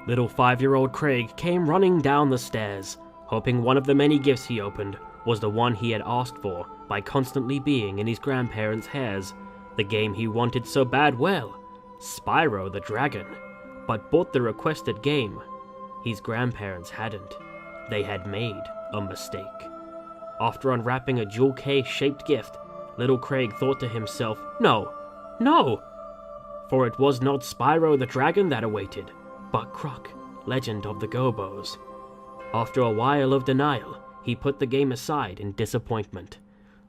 Little 5-year-old Craig came running down the stairs, hoping one of the many gifts he opened was the one he had asked for by constantly being in his grandparents' hairs, the game he wanted so bad well, Spyro the Dragon, but bought the requested game. His grandparents hadn't. They had made a mistake. After unwrapping a jewel case-shaped gift, little Craig thought to himself, no, for it was not Spyro the Dragon that awaited, but Croc, Legend of the Gobbos. After a while of denial, he put the game aside in disappointment.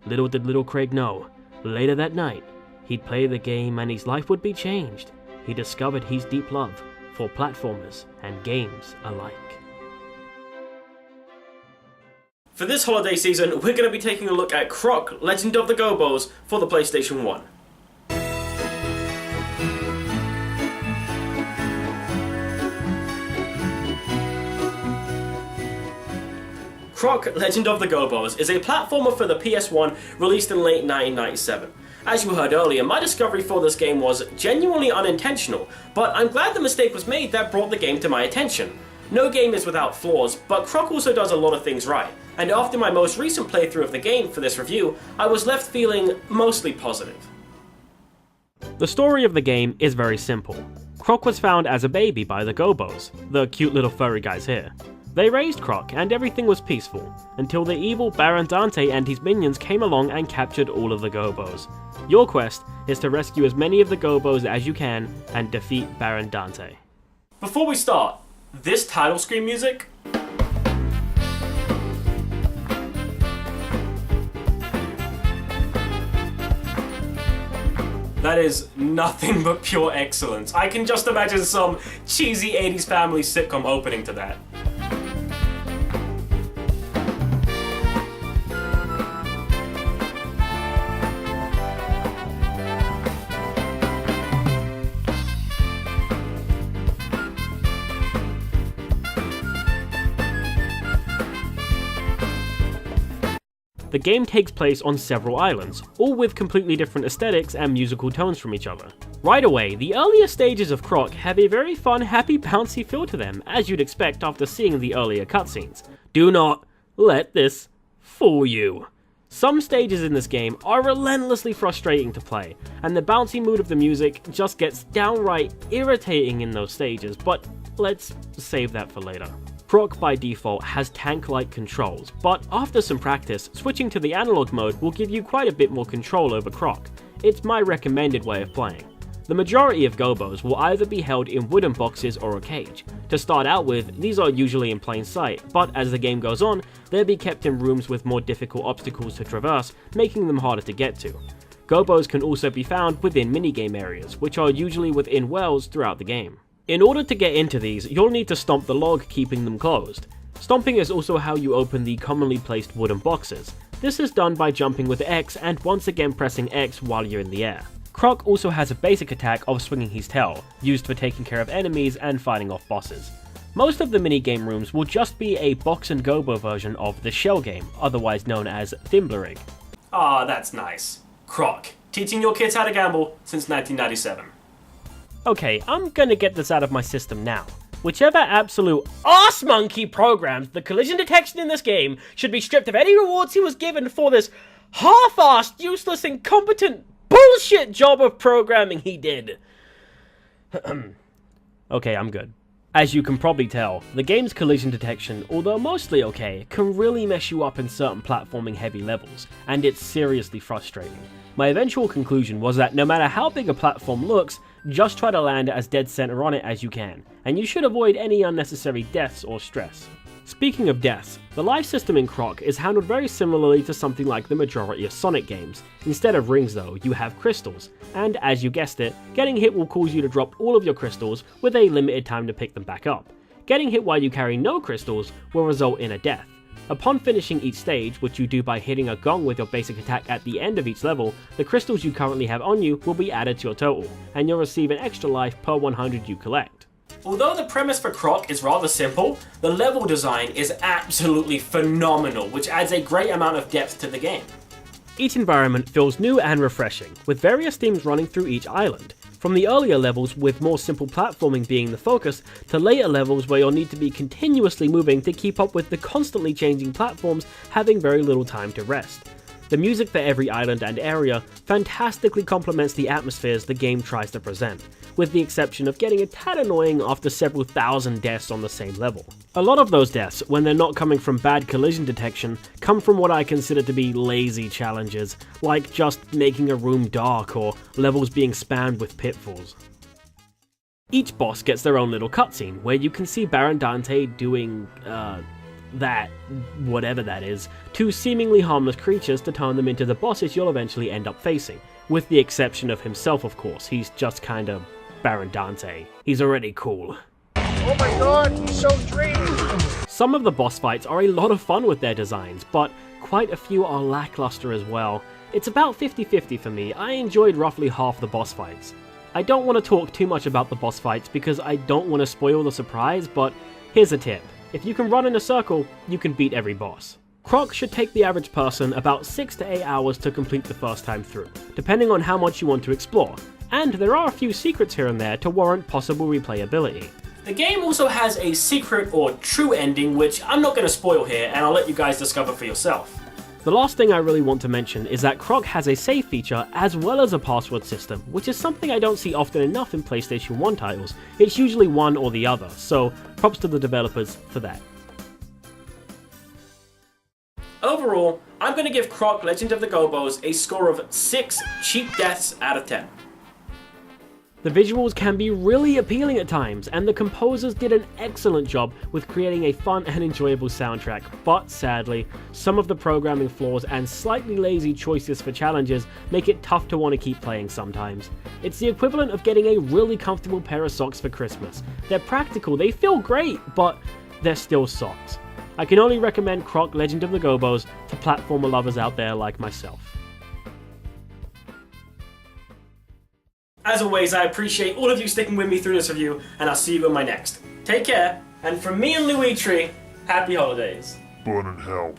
Little did little Craig know, later that night, he'd play the game and his life would be changed. He discovered his deep love for platformers and games alike. For this holiday season, we're going to be taking a look at Croc, Legend of the Gobbos for the PlayStation 1. Croc, Legend of the Gobbos is a platformer for the PS1 released in late 1997. As you heard earlier, my discovery for this game was genuinely unintentional, but I'm glad the mistake was made that brought the game to my attention. No game is without flaws, but Croc also does a lot of things right, and after my most recent playthrough of the game for this review, I was left feeling mostly positive. The story of the game is very simple. Croc was found as a baby by the Gobbos, the cute little furry guys here. They raised Croc and everything was peaceful, until the evil Baron Dante and his minions came along and captured all of the Gobbos. Your quest is to rescue as many of the Gobbos as you can and defeat Baron Dante. Before we start, this title screen music? That is nothing but pure excellence. I can just imagine some cheesy 80s family sitcom opening to that. The game takes place on several islands, all with completely different aesthetics and musical tones from each other. Right away, the earlier stages of Croc have a very fun, happy, bouncy feel to them, as you'd expect after seeing the earlier cutscenes. Do not let this fool you. Some stages in this game are relentlessly frustrating to play, and the bouncy mood of the music just gets downright irritating in those stages, but let's save that for later. Croc by default has tank-like controls, but after some practice, switching to the analog mode will give you quite a bit more control over Croc. It's my recommended way of playing. The majority of Gobbos will either be held in wooden boxes or a cage. To start out with, these are usually in plain sight, but as the game goes on, they'll be kept in rooms with more difficult obstacles to traverse, making them harder to get to. Gobbos can also be found within minigame areas, which are usually within wells throughout the game. In order to get into these, you'll need to stomp the log, keeping them closed. Stomping is also how you open the commonly placed wooden boxes. This is done by jumping with X and once again pressing X while you're in the air. Croc also has a basic attack of swinging his tail, used for taking care of enemies and fighting off bosses. Most of the minigame rooms will just be a box and Gobbo version of the shell game, otherwise known as Thimblerig. Ah, that's nice. Croc, teaching your kids how to gamble since 1997. Okay, I'm gonna get this out of my system now. Whichever absolute arse monkey programs the collision detection in this game should be stripped of any rewards he was given for this half-assed, useless, incompetent bullshit job of programming he did. Okay, I'm good. As you can probably tell, the game's collision detection, although mostly okay, can really mess you up in certain platforming heavy levels, and it's seriously frustrating. My eventual conclusion was that no matter how big a platform looks, just try to land as dead center on it as you can, and you should avoid any unnecessary deaths or stress. Speaking of deaths, the life system in Croc is handled very similarly to something like the majority of Sonic games. Instead of rings though, you have crystals, and as you guessed it, getting hit will cause you to drop all of your crystals with a limited time to pick them back up. Getting hit while you carry no crystals will result in a death. Upon finishing each stage, which you do by hitting a gong with your basic attack at the end of each level, the crystals you currently have on you will be added to your total, and you'll receive an extra life per 100 you collect. Although the premise for Croc is rather simple, the level design is absolutely phenomenal, which adds a great amount of depth to the game. Each environment feels new and refreshing, with various themes running through each island. From the earlier levels with more simple platforming being the focus, to later levels where you'll need to be continuously moving to keep up with the constantly changing platforms having very little time to rest. The music for every island and area fantastically complements the atmospheres the game tries to present, with the exception of getting a tad annoying after several thousand deaths on the same level. A lot of those deaths, when they're not coming from bad collision detection, come from what I consider to be lazy challenges, like just making a room dark or levels being spammed with pitfalls. Each boss gets their own little cutscene, where you can see Baron Dante doing, whatever that is, to seemingly harmless creatures to turn them into the bosses you'll eventually end up facing. With the exception of himself, of course. He's just kinda Baron Dante. He's already cool. Oh my god, he's so dreamy! Some of the boss fights are a lot of fun with their designs, but quite a few are lackluster as well. It's about 50-50 for me. I enjoyed roughly half the boss fights. I don't want to talk too much about the boss fights because I don't want to spoil the surprise, but here's a tip. If you can run in a circle, you can beat every boss. Croc should take the average person about 6 to 8 hours to complete the first time through, depending on how much you want to explore, and there are a few secrets here and there to warrant possible replayability. The game also has a secret or true ending, which I'm not going to spoil here, and I'll let you guys discover for yourself. The last thing I really want to mention is that Croc has a save feature as well as a password system, which is something I don't see often enough in PlayStation 1 titles. It's usually one or the other, so props to the developers for that. Overall, I'm going to give Croc Legend of the Gobbos a score of 6 cheap deaths out of 10. The visuals can be really appealing at times, and the composers did an excellent job with creating a fun and enjoyable soundtrack, but sadly, some of the programming flaws and slightly lazy choices for challenges make it tough to want to keep playing sometimes. It's the equivalent of getting a really comfortable pair of socks for Christmas. They're practical, they feel great, but they're still socks. I can only recommend Croc Legend of the Gobbos to platformer lovers out there like myself. As always, I appreciate all of you sticking with me through this review, and I'll see you in my next. Take care, and from me and Louis Tree, happy holidays. Burn in hell.